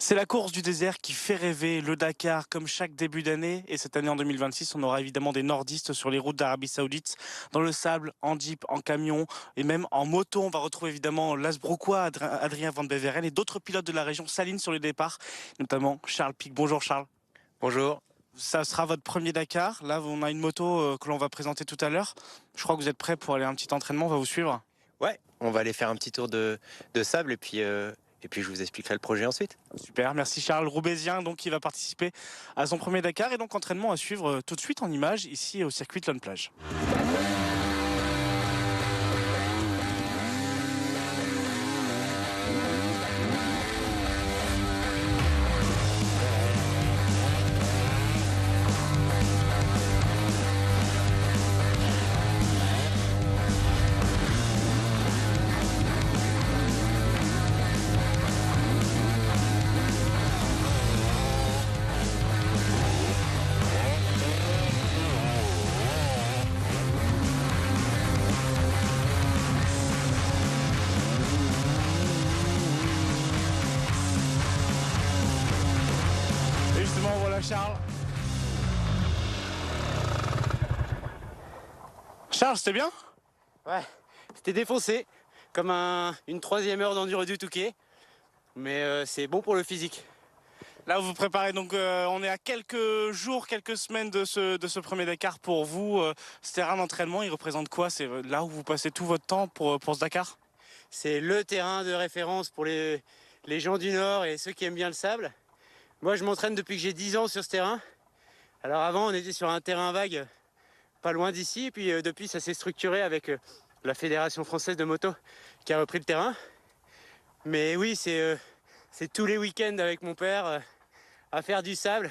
C'est la course du désert qui fait rêver, le Dakar, comme chaque début d'année. Et cette année, en 2026, on aura évidemment des nordistes sur les routes d'Arabie Saoudite, dans le sable, en jeep, en camion et même en moto. On va retrouver évidemment l'Asbroquois Adrien Van Beveren et d'autres pilotes de la région s'alignent sur les départs, notamment Charles Pic. Bonjour Charles. Bonjour. Ça sera votre premier Dakar. Là, on a une moto que l'on va présenter tout à l'heure. Je crois que vous êtes prêts pour aller à un petit entraînement. On va vous suivre. Ouais, on va aller faire un petit tour de sable et puis je vous expliquerai le projet ensuite. Super, merci Charles Roubaisien, donc qui va participer à son premier Dakar et donc entraînement à suivre tout de suite en images ici au circuit de Lone Plage. Et justement, voilà Charles. Charles, c'était bien? Ouais, c'était défoncé, comme une troisième heure d'enduro du Touquet, mais c'est bon pour le physique. Là, vous vous préparez, donc on est à quelques jours, quelques semaines de ce premier Dakar pour vous. Ce terrain d'entraînement, il représente quoi? C'est là où vous passez tout votre temps pour ce Dakar? C'est le terrain de référence pour les gens du Nord et ceux qui aiment bien le sable. Moi, je m'entraîne depuis que j'ai 10 ans sur ce terrain. Alors avant, on était sur un terrain vague, pas loin d'ici, et puis depuis, ça s'est structuré avec la Fédération française de moto qui a repris le terrain. Mais oui, c'est tous les week-ends avec mon père à faire du sable,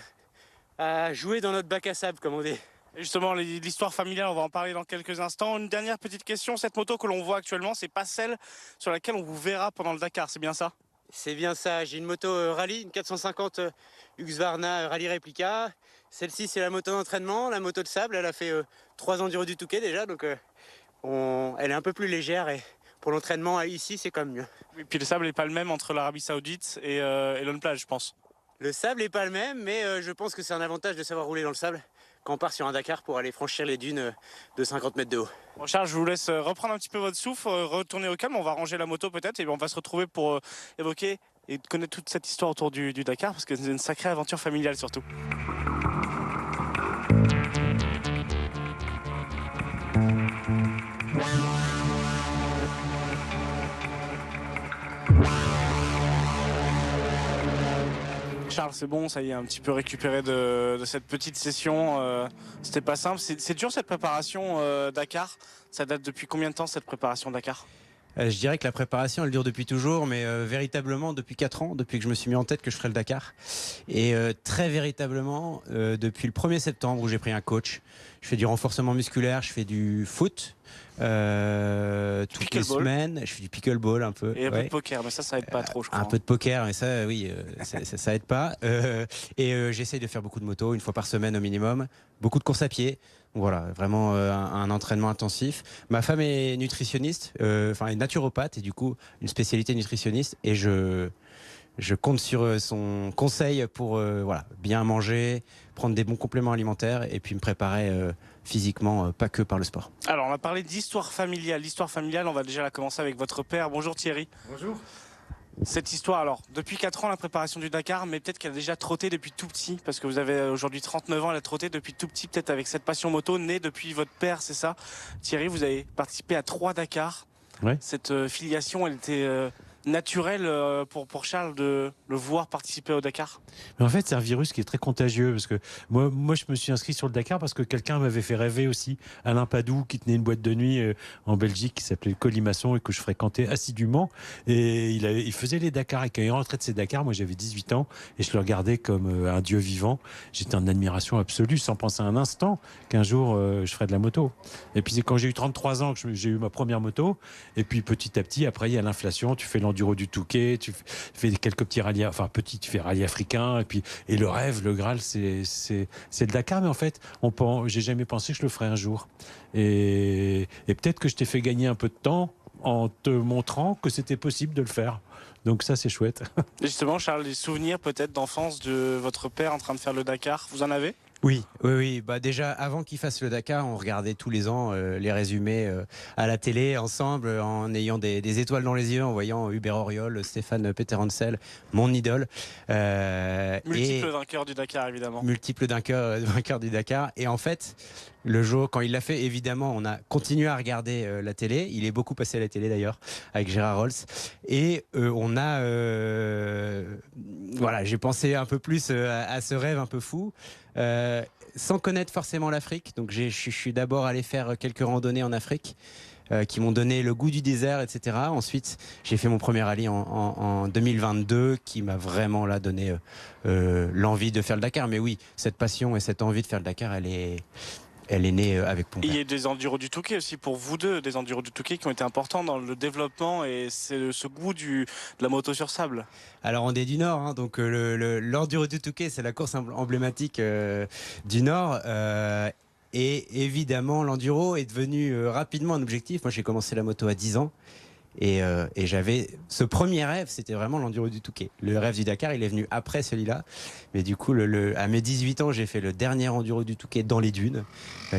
à jouer dans notre bac à sable, comme on dit. Et justement, l'histoire familiale, on va en parler dans quelques instants. Une dernière petite question, cette moto que l'on voit actuellement, c'est pas celle sur laquelle on vous verra pendant le Dakar, c'est bien ça? C'est bien ça, j'ai une moto rallye, une 450 Husqvarna Rallye Replica. Celle-ci, c'est la moto d'entraînement, la moto de sable. Elle a fait 3 enduro du Touquet déjà, donc elle est un peu plus légère et pour l'entraînement ici, c'est quand même mieux. Et puis le sable n'est pas le même entre l'Arabie Saoudite et Lone Plage, je pense. Le sable n'est pas le même, mais je pense que c'est un avantage de savoir rouler dans le sable quand on part sur un Dakar pour aller franchir les dunes de 50 mètres de haut. Bon, Charles, je vous laisse reprendre un petit peu votre souffle, retourner au calme. On va ranger la moto peut-être et on va se retrouver pour évoquer et connaître toute cette histoire autour du Dakar parce que c'est une sacrée aventure familiale surtout. Charles, c'est bon, ça y est, un petit peu récupéré de cette petite session. C'était pas simple. C'est dur cette préparation Dakar. Ça date depuis combien de temps cette préparation Dakar? Je dirais que la préparation, elle dure depuis toujours, mais véritablement depuis 4 ans, depuis que je me suis mis en tête que je ferais le Dakar. Et très véritablement, depuis le 1er septembre où j'ai pris un coach. Je fais du renforcement musculaire, je fais du foot toutes les semaines. Je fais du pickleball un peu. Et un peu de poker, mais ça aide pas trop, je crois. Un peu de poker, mais ça, oui, ça aide pas. J'essaye de faire beaucoup de moto, une fois par semaine au minimum. Beaucoup de courses à pied. Voilà, vraiment un entraînement intensif. Ma femme est nutritionniste, est naturopathe et du coup une spécialité nutritionniste. Et je compte sur son conseil pour bien manger, prendre des bons compléments alimentaires et puis me préparer physiquement, pas que par le sport. Alors, on a parlé d'histoire familiale. L'histoire familiale, on va déjà la commencer avec votre père. Bonjour Thierry. Bonjour. Cette histoire, alors, depuis 4 ans, la préparation du Dakar, mais peut-être qu'elle a déjà trotté depuis tout petit, parce que vous avez aujourd'hui 39 ans, elle a trotté depuis tout petit, peut-être avec cette passion moto, née depuis votre père, c'est ça? Thierry, vous avez participé à 3 Dakars. Ouais. Cette filiation, elle était naturelle pour Charles de le voir participer au Dakar? Mais en fait, c'est un virus qui est très contagieux parce que moi, je me suis inscrit sur le Dakar parce que quelqu'un m'avait fait rêver aussi. Alain Padou, qui tenait une boîte de nuit en Belgique qui s'appelait le Colimaçon et que je fréquentais assidûment. Et il faisait les Dakars. Et quand il rentrait de ces Dakars, moi, j'avais 18 ans et je le regardais comme un dieu vivant. J'étais en admiration absolue, sans penser un instant qu'un jour, je ferais de la moto. Et puis, c'est quand j'ai eu 33 ans que j'ai eu ma première moto. Et puis, petit à petit, après, il y a l'inflation. Tu fais l'enduro du Touquet, tu fais quelques petits rallyes, tu fais rallye africain, et le rêve, le Graal, c'est le Dakar. Mais en fait, j'ai jamais pensé que je le ferais un jour. Et peut-être que je t'ai fait gagner un peu de temps en te montrant que c'était possible de le faire. Donc ça, c'est chouette. Et justement, Charles, des souvenirs peut-être d'enfance de votre père en train de faire le Dakar, vous en avez? Oui, oui, oui. Bah déjà, avant qu'il fasse le Dakar, on regardait tous les ans les résumés à la télé ensemble, en ayant des étoiles dans les yeux, en voyant Hubert Auriol, Stéphane Peterhansel, mon idole. Multiple vainqueur du Dakar, évidemment. Multiple vainqueur du Dakar. Et en fait, le jour, quand il l'a fait, évidemment, on a continué à regarder la télé. Il est beaucoup passé à la télé d'ailleurs, avec Gérard Rolls. Et voilà, j'ai pensé un peu plus à ce rêve un peu fou. Sans connaître forcément l'Afrique. Donc je suis d'abord allé faire quelques randonnées en Afrique qui m'ont donné le goût du désert, etc. Ensuite, j'ai fait mon premier rallye en 2022 qui m'a vraiment là donné l'envie de faire le Dakar. Mais oui, cette passion et cette envie de faire le Dakar, elle est née avec mon père. Il y a des enduros du Touquet aussi pour vous deux, des enduros du Touquet qui ont été importants dans le développement et c'est ce goût de la moto sur sable. Alors on est du Nord, hein, donc l'enduro du Touquet, c'est la course emblématique du Nord. Et évidemment, l'enduro est devenu rapidement un objectif. Moi, j'ai commencé la moto à 10 ans. Et j'avais ce premier rêve, c'était vraiment l'enduro du Touquet. Le rêve du Dakar, il est venu après celui-là. Mais du coup, à mes 18 ans, j'ai fait le dernier enduro du Touquet dans les dunes,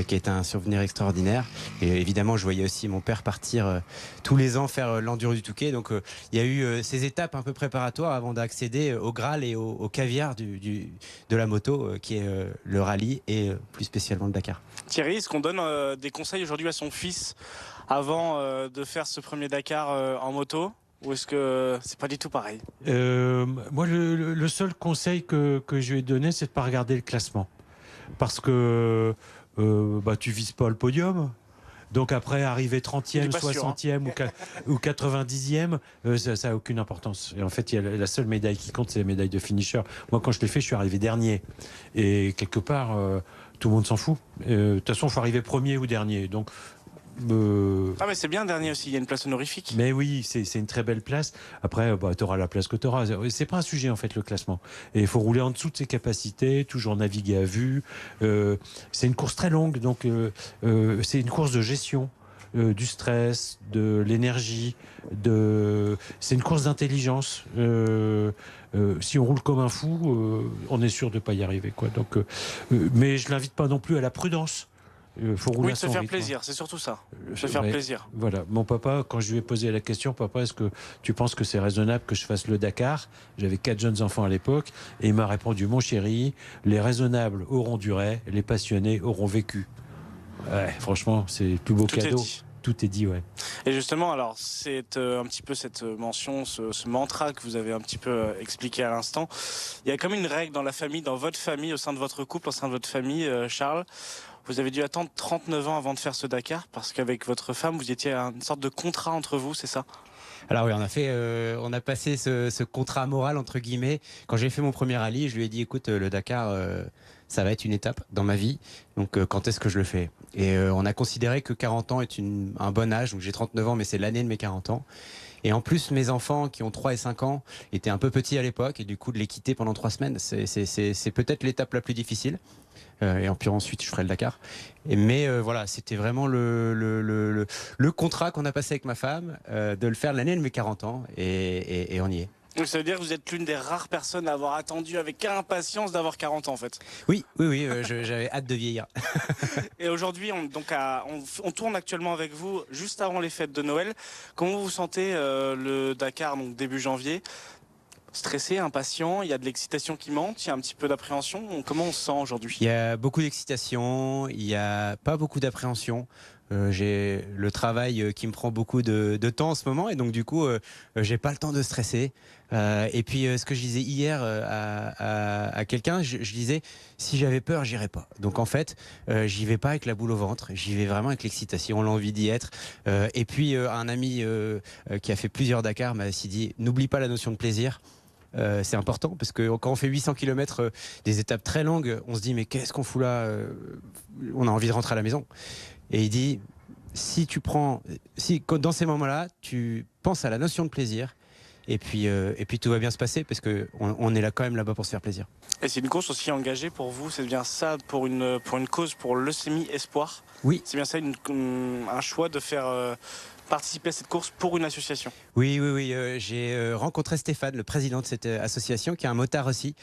qui est un souvenir extraordinaire. Et évidemment, je voyais aussi mon père partir tous les ans faire l'enduro du Touquet. Donc, il y a eu ces étapes un peu préparatoires avant d'accéder au Graal et au caviar de la moto, qui est le rallye et plus spécialement le Dakar. Thierry, est-ce qu'on donne des conseils aujourd'hui à son fils avant de faire ce premier Dakar en moto, ou est-ce que c'est pas du tout pareil? Moi, le seul conseil que je lui ai donné, c'est de ne pas regarder le classement. Parce que tu vises pas le podium. Donc après, arriver 30e, 60e ou 90e, ça n'a aucune importance. Et en fait, la seule médaille qui compte, c'est la médaille de finisher. Moi, quand je l'ai fait, je suis arrivé dernier. Et quelque part, tout le monde s'en fout. De toute façon, il faut arriver premier ou dernier. Donc, Ah mais c'est bien dernier aussi, il y a une place honorifique. mais oui, c'est une très belle place. Après, tu auras la place que tu auras. C'est pas un sujet en fait le classement. Et il faut rouler en dessous de ses capacités, toujours naviguer à vue. C'est une course très longue, donc c'est une course de gestion. Du stress, de l'énergie, c'est une course d'intelligence. Si on roule comme un fou, on est sûr de ne pas y arriver, quoi. Donc, mais je l'invite pas non plus à la prudence. Faut rouler Oui, à de se son faire rythme. plaisir, c'est surtout ça. Se faire Ouais. plaisir. Voilà, mon papa, quand je lui ai posé la question, papa, est-ce que tu penses que c'est raisonnable que je fasse le Dakar? J'avais 4 jeunes enfants à l'époque, et il m'a répondu, mon chéri, les raisonnables auront duré, les passionnés auront vécu. Ouais, franchement, c'est le plus beau Tout est cadeau. dit. Tout est dit, ouais. Et justement, alors, c'est un petit peu cette mention, ce mantra que vous avez un petit peu expliqué à l'instant. Il y a comme une règle dans la famille, dans votre famille, au sein de votre couple, au sein de votre famille, Charles. Vous avez dû attendre 39 ans avant de faire ce Dakar, parce qu'avec votre femme, vous étiez à une sorte de contrat entre vous, c'est ça? Alors oui, on a passé ce contrat moral entre guillemets. Quand j'ai fait mon premier rallye, je lui ai dit, écoute, le Dakar, ça va être une étape dans ma vie. Donc quand est-ce que je le fais? Et on a considéré que 40 ans est un bon âge. Donc j'ai 39 ans, mais c'est l'année de mes 40 ans. Et en plus, mes enfants qui ont 3 et 5 ans étaient un peu petits à l'époque. Et du coup, de les quitter pendant 3 semaines, c'est peut-être l'étape la plus difficile. Et puis ensuite, je ferai le Dakar. Mais voilà, c'était vraiment le contrat qu'on a passé avec ma femme, de le faire l'année de mes 40 ans. Et on y est. Donc ça veut dire que vous êtes l'une des rares personnes à avoir attendu avec impatience d'avoir 40 ans en fait. Oui, j'avais hâte de vieillir. Et aujourd'hui, on tourne actuellement avec vous juste avant les fêtes de Noël. Comment vous sentez le Dakar, donc début janvier? Stressé, impatient, il y a de l'excitation qui monte, il y a un petit peu d'appréhension. Comment on se sent aujourd'hui? Il y a beaucoup d'excitation, il n'y a pas beaucoup d'appréhension. J'ai le travail qui me prend beaucoup de temps en ce moment et donc du coup j'ai pas le temps de stresser. Et puis ce que je disais hier à quelqu'un, je disais si j'avais peur j'irais pas. Donc en fait j'y vais pas avec la boule au ventre, j'y vais vraiment avec l'excitation, l'envie d'y être. Et puis un ami qui a fait plusieurs Dakar m'a aussi dit n'oublie pas la notion de plaisir. C'est important parce que quand on fait 800 km, des étapes très longues, on se dit mais qu'est-ce qu'on fout là, on a envie de rentrer à la maison. Et il dit, si dans ces moments-là, tu penses à la notion de plaisir, et puis tout va bien se passer, parce qu'on est là quand même là-bas pour se faire plaisir. Et c'est une course aussi engagée pour vous, c'est bien ça, pour une cause, pour Leucémie Espoir? Oui. C'est bien ça, un choix de faire participer à cette course pour une association. Oui, j'ai rencontré Stéphane, le président de cette association, qui est un motard aussi,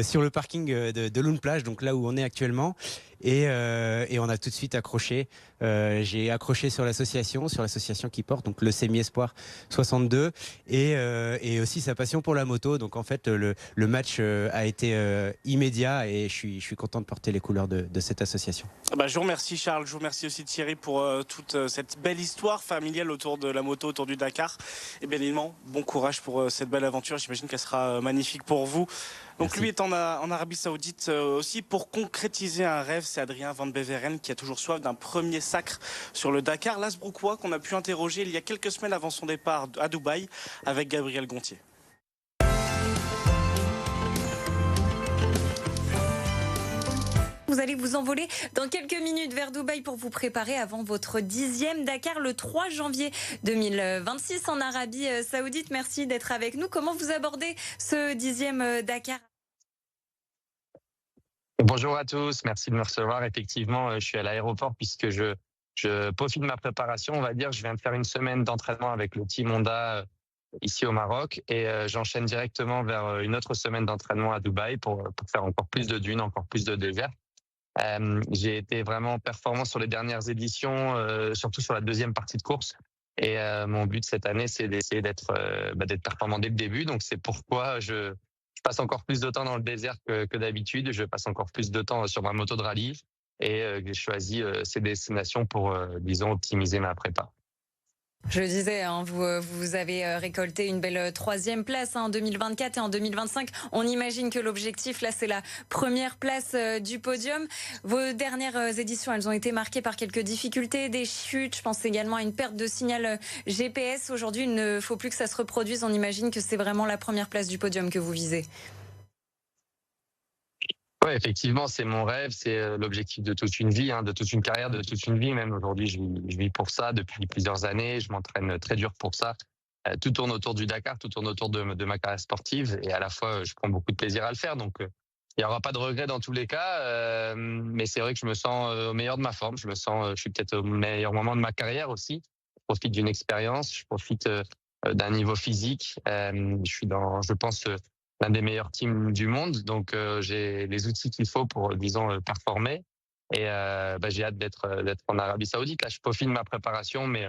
sur le parking de Loun Plage, donc là où on est actuellement. Et on a tout de suite accroché. J'ai accroché sur l'association qui porte donc le Semi Espoir 62 et aussi sa passion pour la moto. Donc en fait le match a été immédiat et je suis content de porter les couleurs de cette association. Je vous remercie Charles, je vous remercie aussi Thierry pour toute cette belle histoire familiale autour de la moto, autour du Dakar. Et bien évidemment, bon courage pour cette belle aventure. J'imagine qu'elle sera magnifique pour vous. Donc Merci. lui est en Arabie Saoudite aussi pour concrétiser un rêve. C'est Adrien Van Beveren qui a toujours soif d'un premier sacre sur le Dakar. L'Asbrookwa qu'on a pu interroger il y a quelques semaines avant son départ à Dubaï avec Gabriel Gontier. Vous allez vous envoler dans quelques minutes vers Dubaï pour vous préparer avant votre 10e Dakar le 3 janvier 2026 en Arabie Saoudite. Merci d'être avec nous. Comment vous abordez ce 10e Dakar ? Bonjour à tous, merci de me recevoir. Effectivement, je suis à l'aéroport puisque je profite de ma préparation, on va dire. Je viens de faire une semaine d'entraînement avec le Team Honda ici au Maroc et j'enchaîne directement vers une autre semaine d'entraînement à Dubaï pour faire encore plus de dunes, encore plus de désert. J'ai été vraiment performant sur les dernières éditions, surtout sur la deuxième partie de course. Et mon but cette année, c'est d'essayer d'être performant dès le début. Donc c'est pourquoi je passe encore plus de temps dans le désert que d'habitude. Je passe encore plus de temps sur ma moto de rallye et j'ai choisi ces destinations pour, disons, optimiser ma prépa. Je le disais, vous avez récolté une belle 3e place en 2024 et en 2025. On imagine que l'objectif, là, c'est la première place du podium. Vos dernières éditions, elles ont été marquées par quelques difficultés, des chutes. Je pense également à une perte de signal GPS. Aujourd'hui, il ne faut plus que ça se reproduise. On imagine que c'est vraiment la première place du podium que vous visez. Ouais, effectivement, c'est mon rêve, c'est l'objectif de toute une vie, de toute une carrière, de toute une vie. Même aujourd'hui, je vis pour ça depuis plusieurs années. Je m'entraîne très dur pour ça. Tout tourne autour du Dakar, tout tourne autour de ma carrière sportive. Et à la fois, je prends beaucoup de plaisir à le faire. Donc, il n'y aura pas de regret dans tous les cas. Mais c'est vrai que je me sens au meilleur de ma forme. Je suis peut-être au meilleur moment de ma carrière aussi. Je profite d'une expérience, je profite d'un niveau physique. Je suis je pense, l'un des meilleurs teams du monde, donc j'ai les outils qu'il faut pour, disons, performer. Et j'ai hâte d'être en Arabie Saoudite. Là, je peaufine ma préparation, mais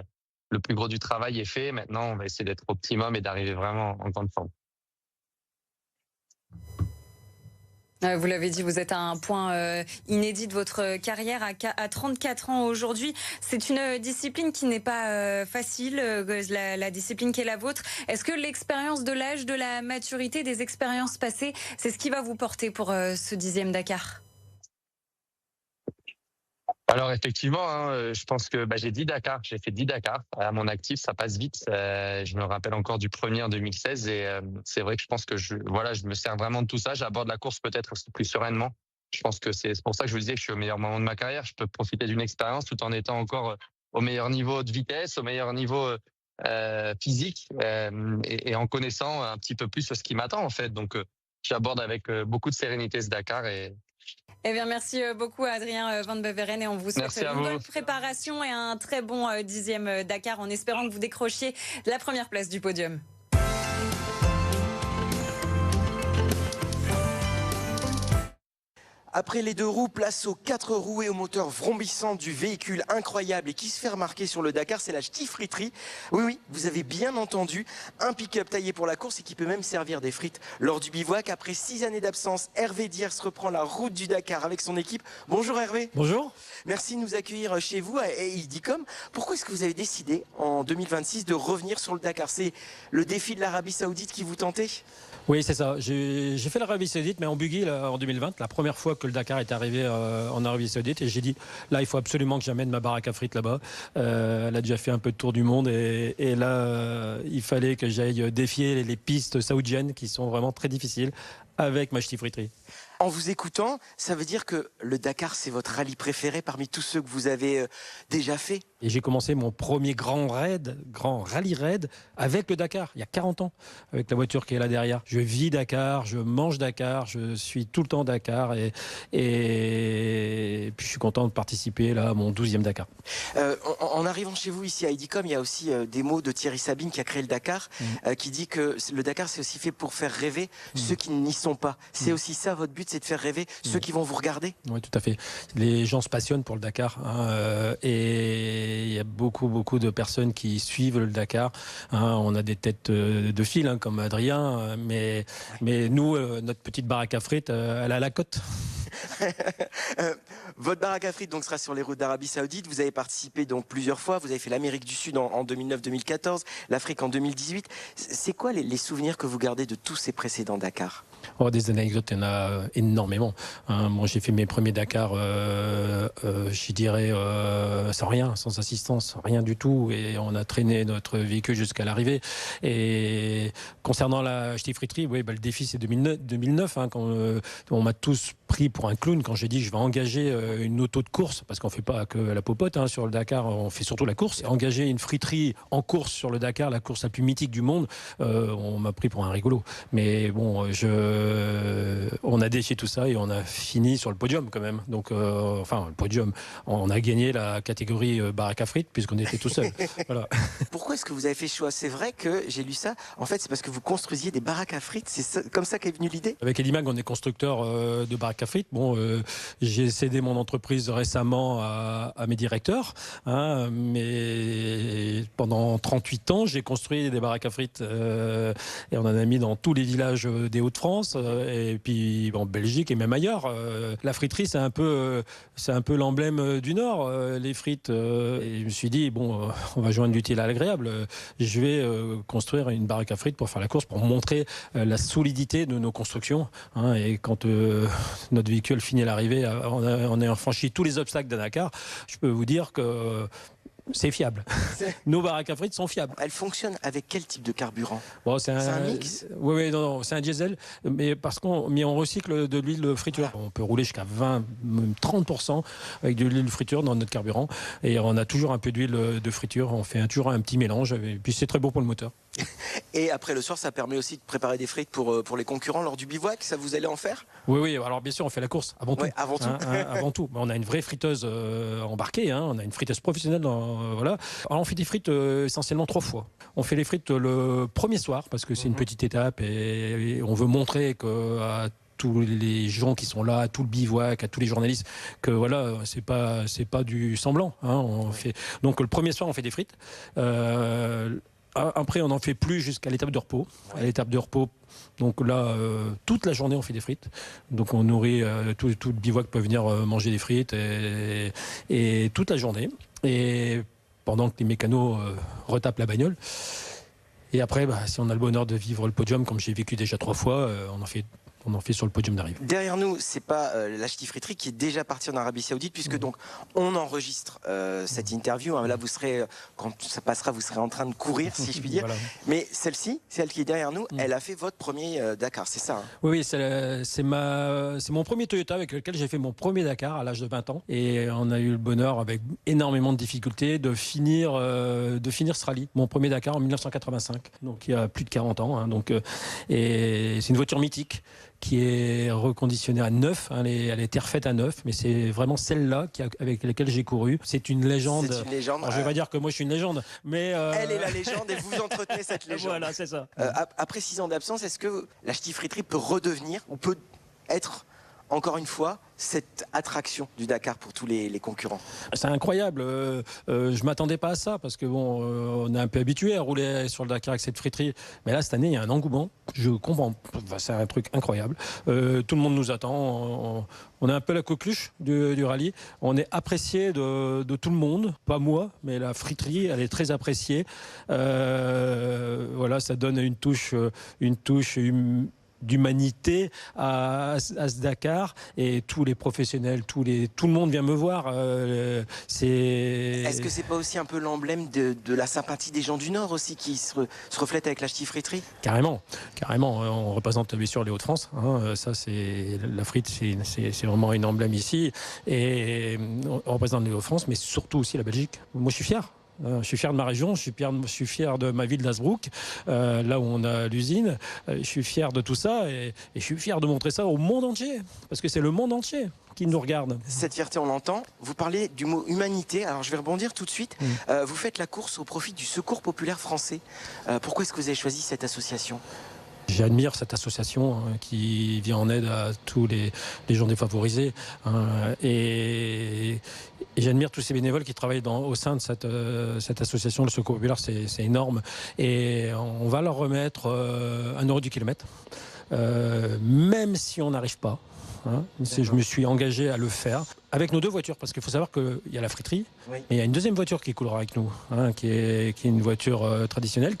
le plus gros du travail est fait. Maintenant, on va essayer d'être optimum et d'arriver vraiment en grande forme. Vous l'avez dit, vous êtes à un point inédit de votre carrière à 34 ans aujourd'hui. C'est une discipline qui n'est pas facile, la discipline qui est la vôtre. Est-ce que l'expérience de l'âge, de la maturité, des expériences passées, c'est ce qui va vous porter pour ce 10e Dakar ? Alors effectivement, je pense que j'ai fait 10 Dakar à mon actif, ça passe vite. Je me rappelle encore du premier en 2016 et c'est vrai que je pense que je me sers vraiment de tout ça. J'aborde la course peut-être plus sereinement. Je pense que c'est pour ça que je vous disais que je suis au meilleur moment de ma carrière. Je peux profiter d'une expérience tout en étant encore au meilleur niveau de vitesse, au meilleur niveau physique et en connaissant un petit peu plus ce qui m'attend en fait. Donc j'aborde avec beaucoup de sérénité ce Dakar et eh bien, merci beaucoup Adrien Van Beveren et on vous souhaite une bonne préparation et un très bon 10e Dakar en espérant que vous décrochiez la première place du podium. Après les 2 roues, place aux 4 roues et au moteur vrombissant du véhicule incroyable et qui se fait remarquer sur le Dakar, c'est la Stifritterie. Oui, vous avez bien entendu, un pick-up taillé pour la course et qui peut même servir des frites lors du bivouac. Après 6 années d'absence, Hervé Diers reprend la route du Dakar avec son équipe. Bonjour Hervé. Bonjour. Merci de nous accueillir chez vous. Et il dit comme, pourquoi est-ce que vous avez décidé en 2026 de revenir sur le Dakar? C'est le défi de l'Arabie Saoudite qui vous tentait? Oui, c'est ça. J'ai fait l'Arabie Saoudite, mais en buggy en 2020, la première fois que le Dakar est arrivé en Arabie Saoudite. Et j'ai dit, là, il faut absolument que j'amène ma baraque à frites là-bas. Elle a déjà fait un peu de tour du monde. Et là, il fallait que j'aille défier les pistes saoudiennes qui sont vraiment très difficiles avec ma Stifritterie. En vous écoutant, ça veut dire que le Dakar, c'est votre rallye préféré parmi tous ceux que vous avez déjà fait? Et j'ai commencé mon premier grand rallye raid avec le Dakar, il y a 40 ans, avec la voiture qui est là derrière. Je vis Dakar, je mange Dakar, je suis tout le temps Dakar et puis je suis content de participer là à mon 12e Dakar. En arrivant chez vous ici à Edicom, il y a aussi des mots de Thierry Sabine qui a créé le Dakar, qui dit que le Dakar c'est aussi fait pour faire rêver ceux qui n'y sont pas. C'est aussi ça votre but, c'est de faire rêver ceux qui vont vous regarder? Oui, tout à fait. Les gens se passionnent pour le Dakar et il y a beaucoup de personnes qui suivent le Dakar. On a des têtes de fil comme Adrien, mais nous, notre petite baraque à frites, elle a la cote. Votre baraque à frites donc sera sur les routes d'Arabie Saoudite. Vous avez participé donc plusieurs fois. Vous avez fait l'Amérique du Sud en 2009-2014, l'Afrique en 2018. C'est quoi les souvenirs que vous gardez de tous ces précédents Dakar? Des anecdotes, il y en a énormément. Moi, j'ai fait mes premiers Dakar, je dirais, sans rien, sans assistance, rien du tout. Et on a traîné notre véhicule jusqu'à l'arrivée. Et concernant la ch'ti friterie, le défi, c'est 2009, quand on m'a tous pris pour un clown quand j'ai dit je vais engager une auto de course, parce qu'on ne fait pas que la popote sur le Dakar, on fait surtout la course. Engager une friterie en course sur le Dakar, la course la plus mythique du monde, on m'a pris pour un rigolo. Mais bon, on a déchiré tout ça et on a fini sur le podium quand même. Donc, le podium, on a gagné la catégorie baraque à frites puisqu'on était tout seul. Voilà. Pourquoi est-ce que vous avez fait ce choix? C'est vrai que j'ai lu ça. En fait, c'est parce que vous construisiez des baraques à frites. C'est comme ça qu'est venue l'idée? Avec Elimag, on est constructeur de baraques à frites. Bon, j'ai cédé mon entreprise récemment à mes directeurs, mais pendant 38 ans, j'ai construit des baraques à frites et on en a mis dans tous les villages des Hauts-de-France et puis en Belgique et même ailleurs. La friterie, c'est un peu l'emblème du Nord, les frites. Et je me suis dit, on va joindre l'utile à l'agréable. Je vais construire une baraque à frites pour faire la course, pour montrer la solidité de nos constructions. Et quand notre véhicule finit à l'arrivée, on a franchi tous les obstacles de Dakar, je peux vous dire que c'est fiable. Nos baraques à frites sont fiables. Elles fonctionnent avec quel type de carburant? C'est un mix? Oui, non, c'est un diesel, mais on recycle de l'huile de friture. On peut rouler jusqu'à 20, même 30% avec de l'huile de friture dans notre carburant. Et on a toujours un peu d'huile de friture. On fait toujours un petit mélange. Et puis c'est très beau pour le moteur. Et après le soir, ça permet aussi de préparer des frites pour les concurrents lors du bivouac. Ça, vous allez en faire? Oui. Alors bien sûr, on fait la course avant tout. Avant tout. Avant tout. On a une vraie friteuse embarquée. On a une friteuse professionnelle. Voilà. Alors on fait des frites essentiellement 3 fois. On fait les frites le premier soir parce que c'est une petite étape et on veut montrer que tous les gens qui sont là, à tout le bivouac, à tous les journalistes, que voilà, c'est pas du semblant. On fait donc le premier soir on fait des frites. Après, on n'en fait plus jusqu'à l'étape de repos. À l'étape de repos, donc là, toute la journée, on fait des frites. Donc on nourrit tout le bivouac peut venir manger des frites et toute la journée. Et pendant que les mécanos retapent la bagnole. Et après, si on a le bonheur de vivre le podium, comme j'ai vécu déjà 3 fois, on en fait sur le podium d'arrivée. Derrière nous, c'est pas la ch'ti friterie qui est déjà partie en Arabie Saoudite, puisque donc on enregistre cette interview. Là, vous serez, quand ça passera, vous serez en train de courir, si je puis dire. Voilà. Mais celle-ci, celle qui est derrière nous, elle a fait votre premier Dakar, c'est ça? Oui, c'est mon premier Toyota avec lequel j'ai fait mon premier Dakar à l'âge de 20 ans. Et on a eu le bonheur, avec énormément de difficultés, de finir ce rallye. Mon premier Dakar en 1985, donc il y a plus de 40 ans. Et c'est une voiture mythique qui est reconditionnée à neuf. Elle a été refaite à neuf, mais c'est vraiment celle-là avec laquelle j'ai couru. C'est une légende. C'est une légende. Alors, je vais pas dire que moi je suis une légende, mais elle est la légende et vous entretenez cette légende. Voilà, c'est ça. Après 6 ans d'absence, est-ce que la ch'ti friterie peut redevenir ou peut être encore une fois cette attraction du Dakar pour tous les concurrents? C'est incroyable. Je m'attendais pas à ça parce que on est un peu habitué à rouler sur le Dakar avec cette friterie. Mais là, cette année, il y a un engouement. Je comprends. C'est un truc incroyable. Tout le monde nous attend. On est un peu la coqueluche du rallye. On est apprécié de tout le monde. Pas moi, mais la friterie, elle est très appréciée. Voilà, ça donne une touche d'humanité à ce Dakar, et tous les professionnels, tout le monde vient me voir. Est-ce que c'est pas aussi un peu l'emblème de la sympathie des gens du Nord aussi qui se reflète avec la ch'ti-friterie? Carrément. On représente bien sûr les Hauts-de-France. Ça, c'est la frite, c'est vraiment une emblème ici. Et on représente les Hauts-de-France, mais surtout aussi la Belgique. Moi, je suis fier. Je suis fier de ma région, je suis fier de ma ville d'Hazebrouck, là où on a l'usine. Je suis fier de tout ça et je suis fier de montrer ça au monde entier, parce que c'est le monde entier qui nous regarde. Cette fierté, on l'entend. Vous parlez du mot humanité. Alors, je vais rebondir tout de suite. Vous faites la course au profit du Secours populaire français. Pourquoi est-ce que vous avez choisi cette association? J'admire cette association qui vient en aide à tous les gens défavorisés. Et j'admire tous ces bénévoles qui travaillent au sein de cette association. Le Secours populaire, c'est énorme. Et on va leur remettre 1 euro du kilomètre, même si on n'arrive pas. Je me suis engagé à le faire avec nos 2 voitures, parce qu'il faut savoir qu'il y a la friterie, mais il y a une deuxième voiture qui coulera avec nous, qui est une voiture traditionnelle,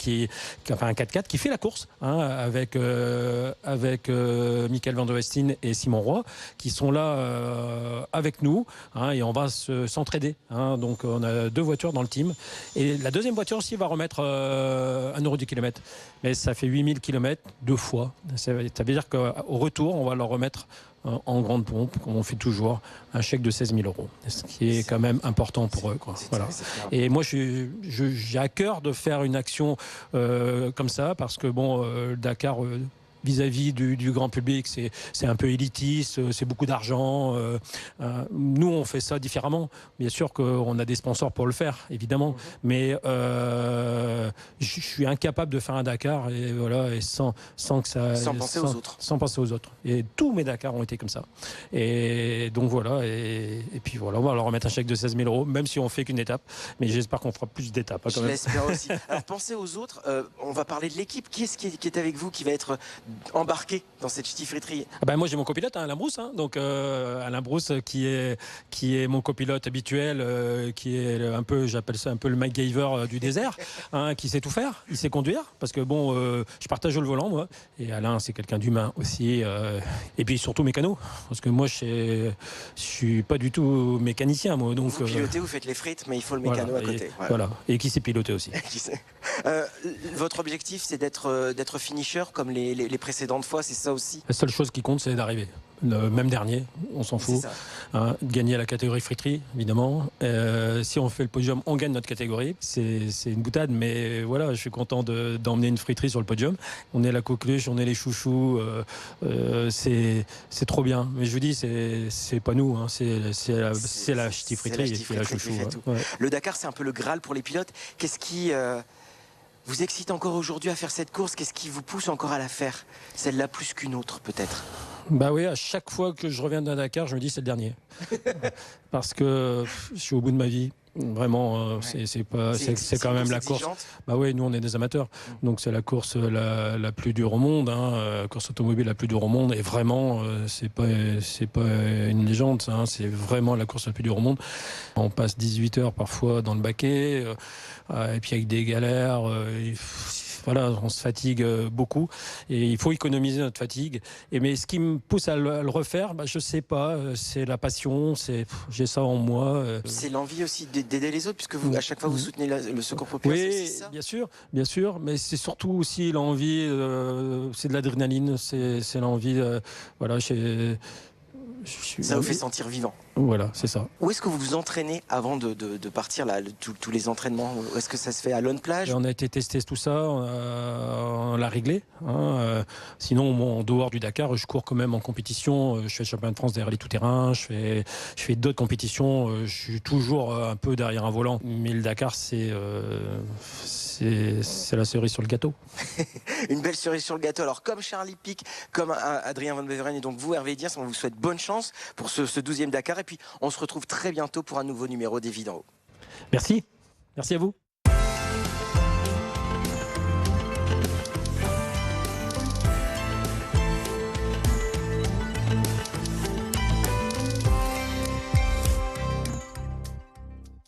enfin un 4x4 qui fait la course, avec Michael Van der Westin et Simon Roy, qui sont là avec nous, et on va s'entraider. Donc on a 2 voitures dans le team, et la deuxième voiture aussi va remettre 1 euro du kilomètre, mais ça fait 8000 km 2 fois. Ça veut dire qu'au retour, on va leur remettre en grande pompe, comme on fait toujours, un chèque de 16 000 €, ce qui est quand même important pour eux. Voilà. Et moi, j'ai à cœur de faire une action comme ça, parce que Dakar, vis-à-vis du grand public, c'est un peu élitiste, c'est beaucoup d'argent. Nous, on fait ça différemment. Bien sûr qu'on a des sponsors pour le faire, évidemment, mais je suis incapable de faire un Dakar et sans que ça... Sans penser aux autres. Sans penser aux autres. Et tous mes Dakars ont été comme ça. Et donc voilà, et puis voilà, on va leur remettre un chèque de 16 000 €, même si on fait qu'une étape, mais j'espère qu'on fera plus d'étapes. Je l'espère aussi. Alors, pensez aux autres. On va parler de l'équipe. Qui est-ce qui est avec vous, qui va être embarqué dans cette ch'ti-friterie? Moi, j'ai mon copilote, Alain Brousse. Donc Alain Brousse, qui est mon copilote habituel, qui est un peu, j'appelle ça un peu le MacGyver du désert, qui sait tout faire, il sait conduire, parce que je partage le volant, moi. Et Alain, c'est quelqu'un d'humain aussi. Et puis surtout mécano, parce que moi, je suis pas du tout mécanicien, moi. Donc, vous pilotez, vous faites les frites, mais il faut le mécano à côté. Voilà. Et qui sait piloter aussi. Votre objectif, c'est d'être finisher comme les précédentes fois, c'est ça aussi? La seule chose qui compte, c'est d'arriver. Même dernier, on s'en fout. Gagner la catégorie friterie, évidemment. Si on fait le podium, on gagne notre catégorie. C'est une boutade, mais voilà, je suis content d'emmener une friterie sur le podium. On est la coqueluche, on est les chouchous. C'est trop bien. Mais je vous dis, c'est pas nous, c'est la ch'ti-friterie qui fait la chouchou. Le Dakar, c'est un peu le Graal pour les pilotes. Qu'est-ce qui vous excite encore aujourd'hui à faire cette course? Qu'est-ce qui vous pousse encore à la faire? Celle-là plus qu'une autre, peut-être? Oui, à chaque fois que je reviens d'un Dakar, je me dis c'est le dernier. Parce que je suis au bout de ma vie. Vraiment, c'est quand même la course. Oui, nous on est des amateurs, donc c'est la course la plus dure au monde, course automobile la plus dure au monde. Et vraiment, c'est pas une légende, ça. C'est vraiment la course la plus dure au monde. On passe 18 heures parfois dans le baquet, et puis avec des galères. Voilà, on se fatigue beaucoup et il faut économiser notre fatigue. Mais ce qui me pousse à le refaire, je sais pas, c'est la passion, j'ai ça en moi. C'est l'envie aussi d'aider les autres, puisque vous, à chaque fois, vous soutenez le Secours populaire. Oui, ça bien sûr, mais c'est surtout aussi l'envie, c'est de l'adrénaline, c'est l'envie, ça vous fait sentir vivant. Voilà, c'est ça. Où est-ce que vous vous entraînez avant de partir, là, tous les entraînements? Est-ce que ça se fait à Lone Plage? On a été tester tout ça, on l'a réglé. Sinon, en dehors du Dakar, je cours quand même en compétition. Je fais le championnat de France des rallyes tout-terrain. Je fais d'autres compétitions. Je suis toujours un peu derrière un volant. Mais le Dakar, c'est la cerise sur le gâteau. Une belle cerise sur le gâteau. Alors, comme Charlie Pic, comme Adrien Van Beveren et donc vous, Hervé Diers, on vous souhaite bonne chance pour ce 12e Dakar. Et puis, on se retrouve très bientôt pour un nouveau numéro des Vies d'en haut. Merci. Merci à vous.